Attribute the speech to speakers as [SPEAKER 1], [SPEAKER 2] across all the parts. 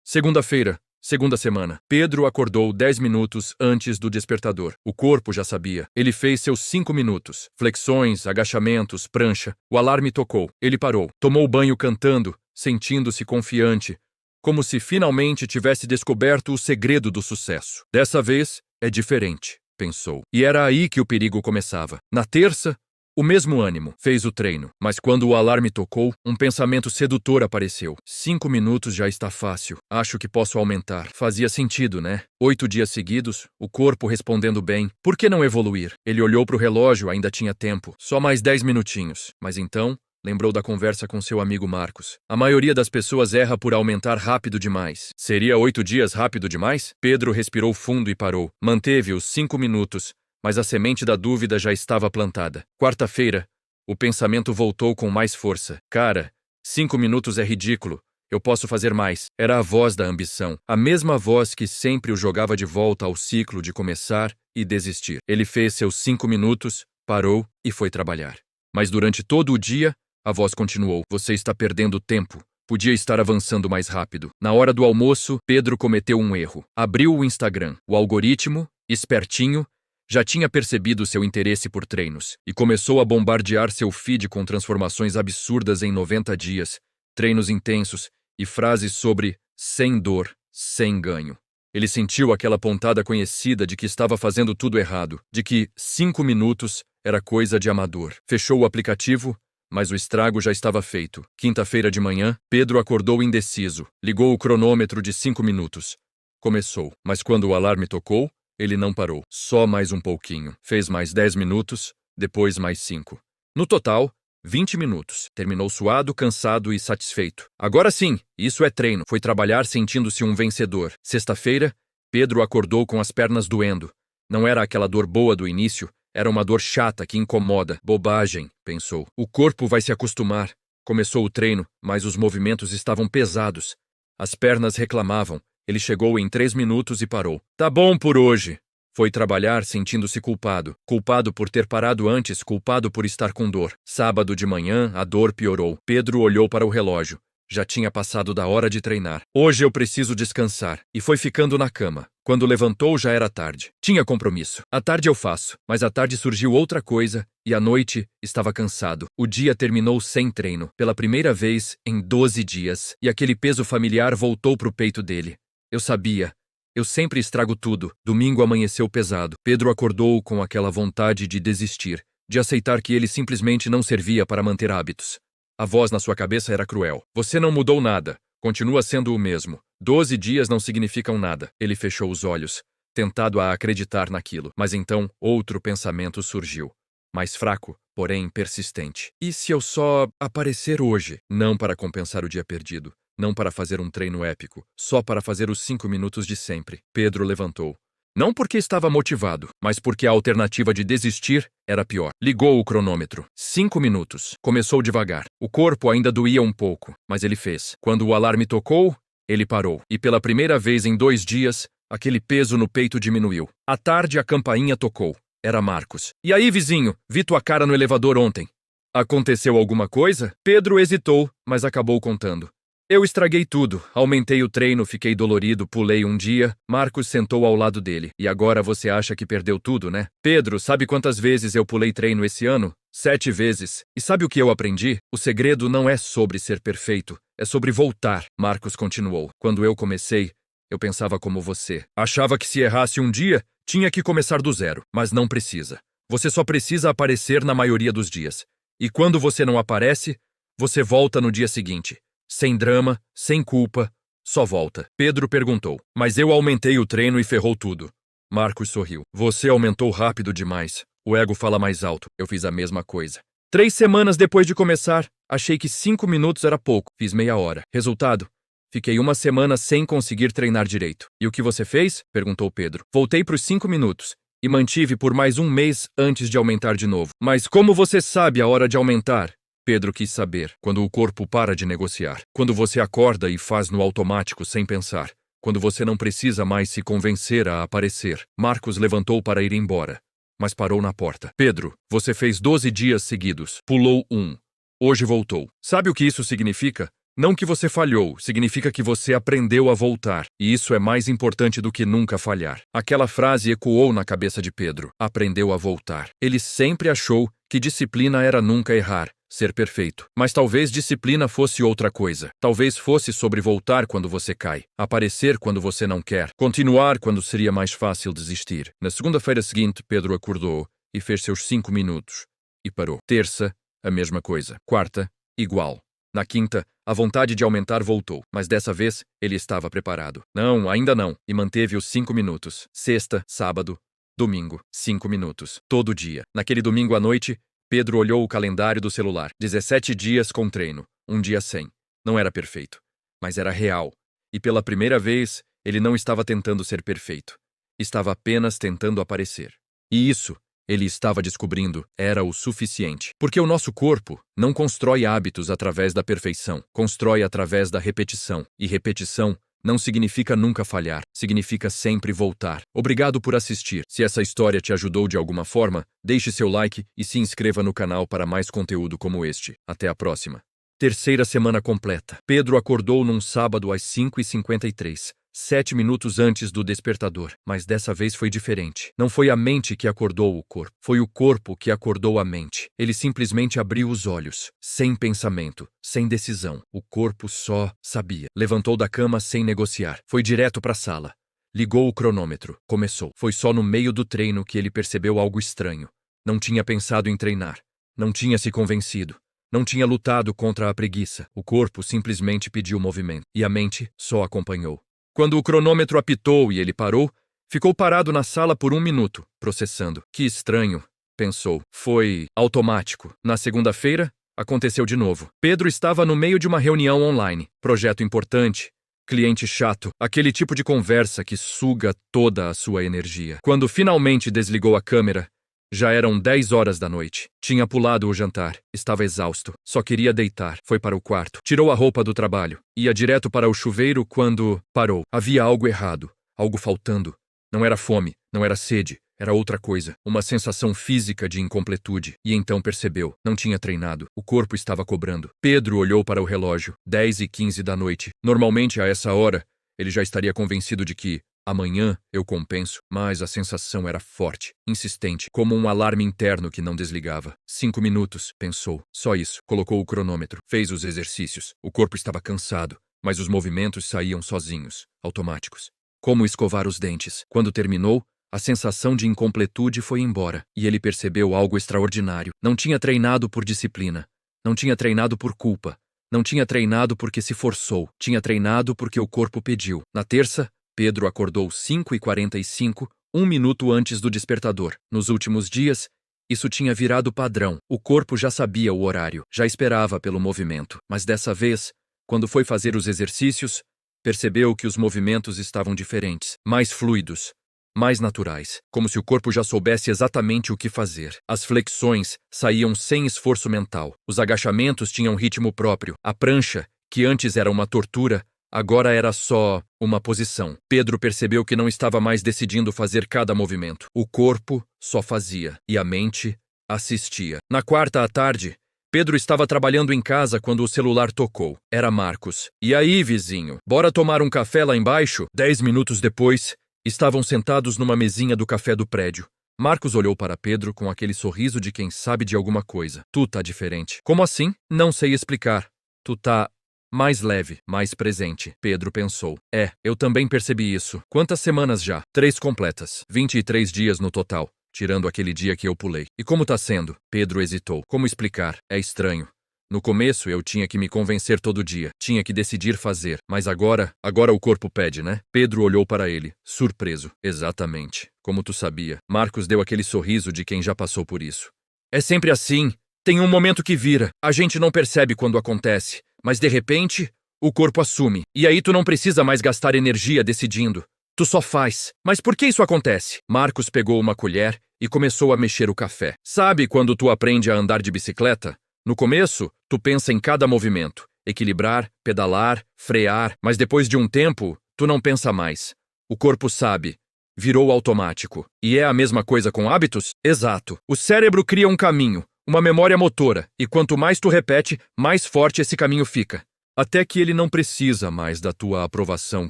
[SPEAKER 1] Segunda-feira, segunda semana. Pedro acordou 10 minutos antes do despertador. O corpo já sabia. Ele fez seus 5 minutos. Flexões, agachamentos, prancha. O alarme tocou. Ele parou. Tomou banho cantando, sentindo-se confiante, como se finalmente tivesse descoberto o segredo do sucesso. Dessa vez, é diferente, pensou. E era aí que o perigo começava. Na terça, o mesmo ânimo, fez o treino, mas quando o alarme tocou, um pensamento sedutor apareceu. 5 minutos já está fácil, acho que posso aumentar. Fazia sentido, né? 8 dias seguidos, o corpo respondendo bem. Por que não evoluir? Ele olhou para o relógio, ainda tinha tempo. Só mais 10 minutinhos. Mas então, lembrou da conversa com seu amigo Marcos. A maioria das pessoas erra por aumentar rápido demais. Seria 8 dias rápido demais? Pedro respirou fundo e parou. Manteve os 5 minutos. Mas a semente da dúvida já estava plantada. Quarta-feira, o pensamento voltou com mais força. Cara, 5 minutos é ridículo. Eu posso fazer mais. Era a voz da ambição. A mesma voz que sempre o jogava de volta ao ciclo de começar e desistir. Ele fez seus 5 minutos, parou e foi trabalhar. Mas durante todo o dia, a voz continuou. Você está perdendo tempo. Podia estar avançando mais rápido. Na hora do almoço, Pedro cometeu um erro. Abriu o Instagram. O algoritmo, espertinho, já tinha percebido seu interesse por treinos e começou a bombardear seu feed com transformações absurdas em 90 dias, treinos intensos e frases sobre sem dor, sem ganho. Ele sentiu aquela pontada conhecida de que estava fazendo tudo errado, de que 5 minutos era coisa de amador. Fechou o aplicativo, mas o estrago já estava feito. Quinta-feira de manhã, Pedro acordou indeciso, ligou o cronômetro de 5 minutos. Começou, mas quando o alarme tocou, ele não parou. Só mais um pouquinho. Fez mais 10 minutos, depois mais 5. No total, 20 minutos. Terminou suado, cansado e satisfeito. Agora sim, isso é treino. Foi trabalhar sentindo-se um vencedor. Sexta-feira, Pedro acordou com as pernas doendo. Não era aquela dor boa do início, era uma dor chata que incomoda. Bobagem, pensou. O corpo vai se acostumar. Começou o treino, mas os movimentos estavam pesados. As pernas reclamavam. Ele chegou em 3 minutos e parou. Tá bom por hoje. Foi trabalhar sentindo-se culpado. Culpado por ter parado antes, culpado por estar com dor. Sábado de manhã, a dor piorou. Pedro olhou para o relógio. Já tinha passado da hora de treinar. Hoje eu preciso descansar. E foi ficando na cama. Quando levantou, já era tarde. Tinha compromisso. À tarde eu faço. Mas à tarde surgiu outra coisa e à noite estava cansado. O dia terminou sem treino. Pela primeira vez em 12 dias. E aquele peso familiar voltou para o peito dele. Eu sabia. Eu sempre estrago tudo. Domingo amanheceu pesado. Pedro acordou com aquela vontade de desistir, de aceitar que ele simplesmente não servia para manter hábitos. A voz na sua cabeça era cruel. Você não mudou nada. Continua sendo o mesmo. 12 dias não significam nada. Ele fechou os olhos, tentado a acreditar naquilo. Mas então outro pensamento surgiu. Mais fraco, porém persistente. E se eu só aparecer hoje? Não para compensar o dia perdido. Não para fazer um treino épico, só para fazer os 5 minutos de sempre. Pedro levantou. Não porque estava motivado, mas porque a alternativa de desistir era pior. Ligou o cronômetro. 5 minutos. Começou devagar. O corpo ainda doía um pouco, mas ele fez. Quando o alarme tocou, ele parou. E pela primeira vez em 2 dias, aquele peso no peito diminuiu. À tarde a campainha tocou. Era Marcos. E aí, vizinho? Vi tua cara no elevador ontem. Aconteceu alguma coisa? Pedro hesitou, mas acabou contando. Eu estraguei tudo, aumentei o treino, fiquei dolorido, pulei um dia. Marcos sentou ao lado dele. E agora você acha que perdeu tudo, né? Pedro, sabe quantas vezes eu pulei treino esse ano? 7 vezes. E sabe o que eu aprendi? O segredo não é sobre ser perfeito, é sobre voltar. Marcos continuou. Quando eu comecei, eu pensava como você. Achava que se errasse um dia, tinha que começar do zero. Mas não precisa. Você só precisa aparecer na maioria dos dias. E quando você não aparece, você volta no dia seguinte. Sem drama, sem culpa, só volta. Pedro perguntou. Mas eu aumentei o treino e ferrou tudo. Marcos sorriu. Você aumentou rápido demais. O ego fala mais alto. Eu fiz a mesma coisa. 3 semanas depois de começar, achei que 5 minutos era pouco. Fiz meia hora. Resultado? Fiquei 1 semana sem conseguir treinar direito. E o que você fez? Perguntou Pedro. Voltei para os 5 minutos. E mantive por mais 1 mês antes de aumentar de novo. Mas como você sabe a hora de aumentar? Pedro quis saber. Quando o corpo para de negociar. Quando você acorda e faz no automático sem pensar. Quando você não precisa mais se convencer a aparecer. Marcos levantou para ir embora, mas parou na porta. Pedro, você fez 12 dias seguidos. Pulou 1. Hoje voltou. Sabe o que isso significa? Não que você falhou, significa que você aprendeu a voltar. E isso é mais importante do que nunca falhar. Aquela frase ecoou na cabeça de Pedro. Aprendeu a voltar. Ele sempre achou que disciplina era nunca errar, ser perfeito. Mas talvez disciplina fosse outra coisa. Talvez fosse sobre voltar quando você cai, aparecer quando você não quer, continuar quando seria mais fácil desistir. Na segunda-feira seguinte, Pedro acordou e fez seus 5 minutos. E parou. Terça, a mesma coisa. Quarta, igual. Na quinta, a vontade de aumentar voltou, mas dessa vez ele estava preparado. Não, ainda não, e manteve os 5 minutos. Sexta, sábado, domingo, 5 minutos. Todo dia. Naquele domingo à noite, Pedro olhou o calendário do celular. 17 dias com treino, um dia sem. Não era perfeito, mas era real. E pela primeira vez, ele não estava tentando ser perfeito. Estava apenas tentando aparecer. E isso, ele estava descobrindo, era o suficiente. Porque o nosso corpo não constrói hábitos através da perfeição, constrói através da repetição. E repetição não significa nunca falhar, significa sempre voltar. Obrigado por assistir. Se essa história te ajudou de alguma forma, deixe seu like e se inscreva no canal para mais conteúdo como este. Até a próxima. Terceira semana completa. Pedro acordou num sábado às 5h53. 7 minutos antes do despertador, mas dessa vez foi diferente. Não foi a mente que acordou o corpo, foi o corpo que acordou a mente. Ele simplesmente abriu os olhos, sem pensamento, sem decisão. O corpo só sabia. Levantou da cama sem negociar. Foi direto para a sala. Ligou o cronômetro. Começou. Foi só no meio do treino que ele percebeu algo estranho. Não tinha pensado em treinar. Não tinha se convencido. Não tinha lutado contra a preguiça. O corpo simplesmente pediu movimento. E a mente só acompanhou. Quando o cronômetro apitou e ele parou, ficou parado na sala por 1 minuto, processando. Que estranho, pensou. Foi automático. Na segunda-feira, aconteceu de novo. Pedro estava no meio de uma reunião online. Projeto importante, cliente chato, aquele tipo de conversa que suga toda a sua energia. Quando finalmente desligou a câmera, já eram 10 horas da noite. Tinha pulado o jantar. Estava exausto. Só queria deitar. Foi para o quarto. Tirou a roupa do trabalho. Ia direto para o chuveiro quando parou. Havia algo errado. Algo faltando. Não era fome. Não era sede. Era outra coisa. Uma sensação física de incompletude. E então percebeu. Não tinha treinado. O corpo estava cobrando. Pedro olhou para o relógio. 10h15 da noite. Normalmente, a essa hora, ele já estaria convencido de que amanhã eu compenso, mas a sensação era forte, insistente, como um alarme interno que não desligava. 5 minutos, pensou. Só isso. Colocou o cronômetro. Fez os exercícios. O corpo estava cansado, mas os movimentos saíam sozinhos, automáticos. Como escovar os dentes. Quando terminou, a sensação de incompletude foi embora, e ele percebeu algo extraordinário. Não tinha treinado por disciplina. Não tinha treinado por culpa. Não tinha treinado porque se forçou. Tinha treinado porque o corpo pediu. Na terça, Pedro acordou 5h45, 1 minuto antes do despertador. Nos últimos dias, isso tinha virado padrão. O corpo já sabia o horário, já esperava pelo movimento. Mas dessa vez, quando foi fazer os exercícios, percebeu que os movimentos estavam diferentes, mais fluidos, mais naturais, como se o corpo já soubesse exatamente o que fazer. As flexões saíam sem esforço mental. Os agachamentos tinham ritmo próprio. A prancha, que antes era uma tortura, agora era só uma posição. Pedro percebeu que não estava mais decidindo fazer cada movimento. O corpo só fazia, e a mente assistia. Na quarta à tarde, Pedro estava trabalhando em casa quando o celular tocou. Era Marcos. E aí, vizinho? Bora tomar um café lá embaixo? 10 minutos depois, estavam sentados numa mesinha do café do prédio. Marcos olhou para Pedro com aquele sorriso de quem sabe de alguma coisa. Tu tá diferente. Como assim? Não sei explicar. Tu tá mais leve, mais presente, Pedro pensou. Eu também percebi isso. Quantas semanas já? 3 completas. 23 dias no total, tirando aquele dia que eu pulei. E como tá sendo? Pedro hesitou. Como explicar? É estranho. No começo eu tinha que me convencer todo dia. Tinha que decidir fazer. Mas agora o corpo pede, né? Pedro olhou para ele, surpreso. Exatamente. Como tu sabia. Marcos deu aquele sorriso de quem já passou por isso. É sempre assim. Tem um momento que vira. A gente não percebe quando acontece. Mas de repente, o corpo assume. E aí tu não precisa mais gastar energia decidindo. Tu só faz. Mas por que isso acontece? Marcos pegou uma colher e começou a mexer o café. Sabe quando tu aprende a andar de bicicleta? No começo, tu pensa em cada movimento. Equilibrar, pedalar, frear. Mas depois de um tempo, tu não pensa mais. O corpo sabe. Virou automático. E é a mesma coisa com hábitos? Exato. O cérebro cria um caminho, uma memória motora, e quanto mais tu repete, mais forte esse caminho fica. Até que ele não precisa mais da tua aprovação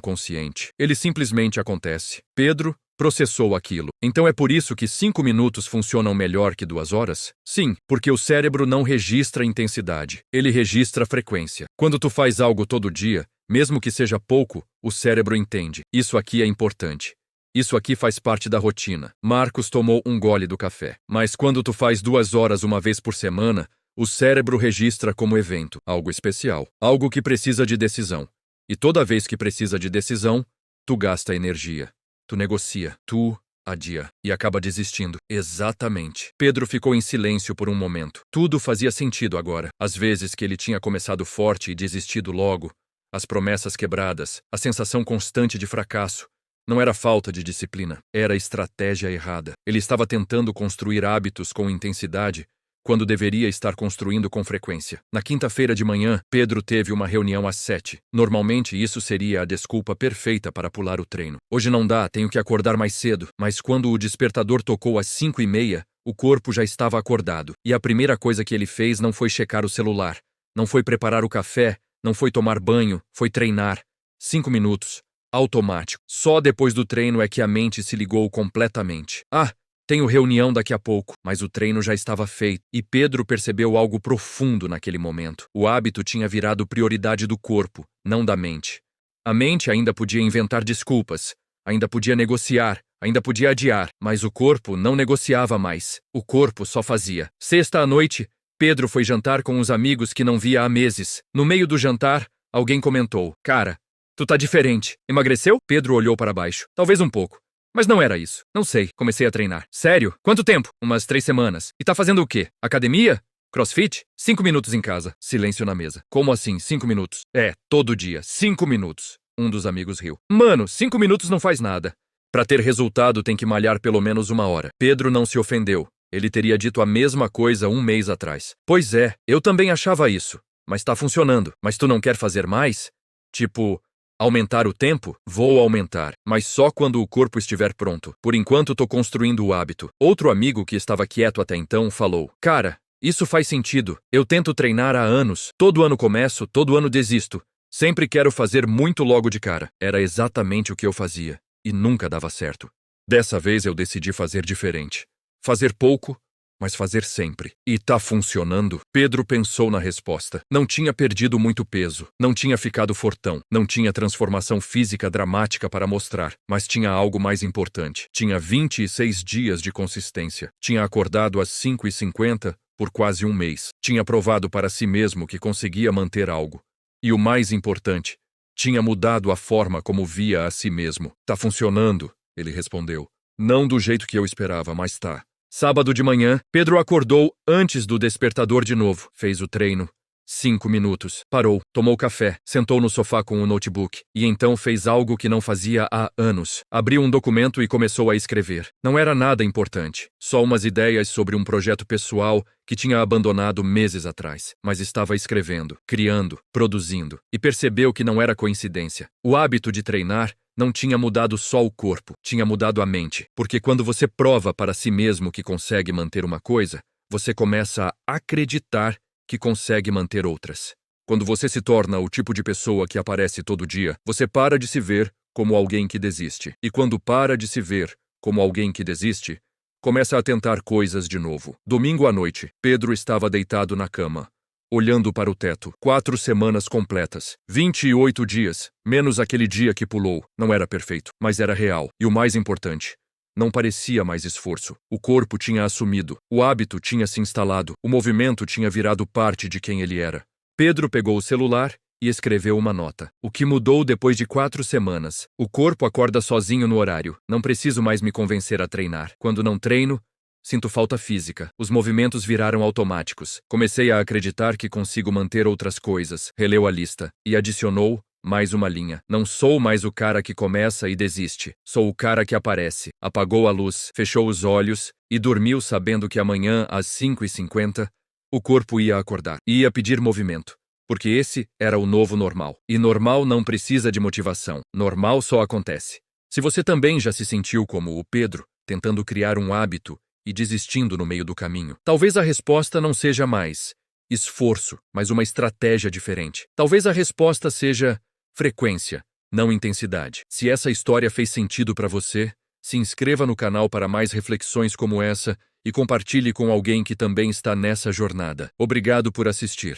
[SPEAKER 1] consciente. Ele simplesmente acontece. Pedro processou aquilo. Então é por isso que 5 minutos funcionam melhor que 2 horas? Sim, porque o cérebro não registra intensidade. Ele registra frequência. Quando tu faz algo todo dia, mesmo que seja pouco, o cérebro entende. Isso aqui é importante. Isso aqui faz parte da rotina. Marcos tomou um gole do café. Mas quando tu faz 2 horas uma vez por semana, o cérebro registra como evento, algo especial, algo que precisa de decisão. E toda vez que precisa de decisão, tu gasta energia. Tu negocia, tu adia e acaba desistindo. Exatamente. Pedro ficou em silêncio por um momento. Tudo fazia sentido agora. As vezes que ele tinha começado forte e desistido logo, as promessas quebradas, a sensação constante de fracasso. Não era falta de disciplina, era estratégia errada. Ele estava tentando construir hábitos com intensidade, quando deveria estar construindo com frequência. Na quinta-feira de manhã, Pedro teve uma reunião às 7. Normalmente, isso seria a desculpa perfeita para pular o treino. Hoje não dá, tenho que acordar mais cedo. Mas quando o despertador tocou às 5:30, o corpo já estava acordado. E a primeira coisa que ele fez não foi checar o celular, não foi preparar o café, não foi tomar banho, foi treinar. 5 minutos. Automático. Só depois do treino é que a mente se ligou completamente. Tenho reunião daqui a pouco, mas o treino já estava feito, e Pedro percebeu algo profundo naquele momento. O hábito tinha virado prioridade do corpo, não da mente. A mente ainda podia inventar desculpas, ainda podia negociar, ainda podia adiar, mas o corpo não negociava mais. O corpo só fazia. Sexta à noite, Pedro foi jantar com os amigos que não via há meses. No meio do jantar, alguém comentou: "Cara, tu tá diferente. Emagreceu?" Pedro olhou para baixo. Talvez um pouco. Mas não era isso. Não sei. Comecei a treinar. Sério? Quanto tempo? Umas 3 semanas. E tá fazendo o quê? Academia? CrossFit? 5 minutos em casa. Silêncio na mesa. Como assim, 5 minutos? Todo dia. 5 minutos. Um dos amigos riu. Mano, 5 minutos não faz nada. Pra ter resultado tem que malhar pelo menos 1 hora. Pedro não se ofendeu. Ele teria dito a mesma coisa 1 mês atrás. Pois é, eu também achava isso. Mas tá funcionando. Mas tu não quer fazer mais? Tipo, aumentar o tempo? Vou aumentar, mas só quando o corpo estiver pronto. Por enquanto tô construindo o hábito. Outro amigo que estava quieto até então falou: "Cara, isso faz sentido. Eu tento treinar há anos. Todo ano começo, todo ano desisto. Sempre quero fazer muito logo de cara." Era exatamente o que eu fazia, e nunca dava certo. Dessa vez eu decidi fazer diferente. Fazer pouco, mas fazer sempre. E tá funcionando? Pedro pensou na resposta. Não tinha perdido muito peso, não tinha ficado fortão, não tinha transformação física dramática para mostrar, mas tinha algo mais importante. Tinha 26 dias de consistência. Tinha acordado às 5:50 por quase 1 mês. Tinha provado para si mesmo que conseguia manter algo. E o mais importante, tinha mudado a forma como via a si mesmo. Tá funcionando, ele respondeu. Não do jeito que eu esperava, mas tá. Sábado de manhã, Pedro acordou antes do despertador de novo. Fez o treino. 5 minutos. Parou, tomou café, sentou no sofá com o notebook e então fez algo que não fazia há anos. Abriu um documento e começou a escrever. Não era nada importante, só umas ideias sobre um projeto pessoal que tinha abandonado meses atrás, mas estava escrevendo, criando, produzindo, e percebeu que não era coincidência. O hábito de treinar não tinha mudado só o corpo, tinha mudado a mente, porque quando você prova para si mesmo que consegue manter uma coisa, você começa a acreditar que consegue manter outras. Quando você se torna o tipo de pessoa que aparece todo dia, você para de se ver como alguém que desiste. E quando para de se ver como alguém que desiste, começa a tentar coisas de novo. Domingo à noite, Pedro estava deitado na cama, olhando para o teto. 4 semanas completas. 28 dias, menos aquele dia que pulou. Não era perfeito, mas era real. E o mais importante, não parecia mais esforço. O corpo tinha assumido, o hábito tinha se instalado, o movimento tinha virado parte de quem ele era. Pedro pegou o celular e escreveu uma nota. O que mudou depois de 4 semanas? O corpo acorda sozinho no horário. Não preciso mais me convencer a treinar. Quando não treino, sinto falta física. Os movimentos viraram automáticos. Comecei a acreditar que consigo manter outras coisas. Releu a lista e adicionou mais uma linha. Não sou mais o cara que começa e desiste. Sou o cara que aparece. Apagou a luz, fechou os olhos e dormiu sabendo que amanhã, às 5:50, o corpo ia acordar. Ia pedir movimento. Porque esse era o novo normal. E normal não precisa de motivação. Normal só acontece. Se você também já se sentiu como o Pedro, tentando criar um hábito e desistindo no meio do caminho, talvez a resposta não seja mais esforço, mas uma estratégia diferente. Talvez a resposta seja frequência, não intensidade. Se essa história fez sentido para você, se inscreva no canal para mais reflexões como essa e compartilhe com alguém que também está nessa jornada. Obrigado por assistir.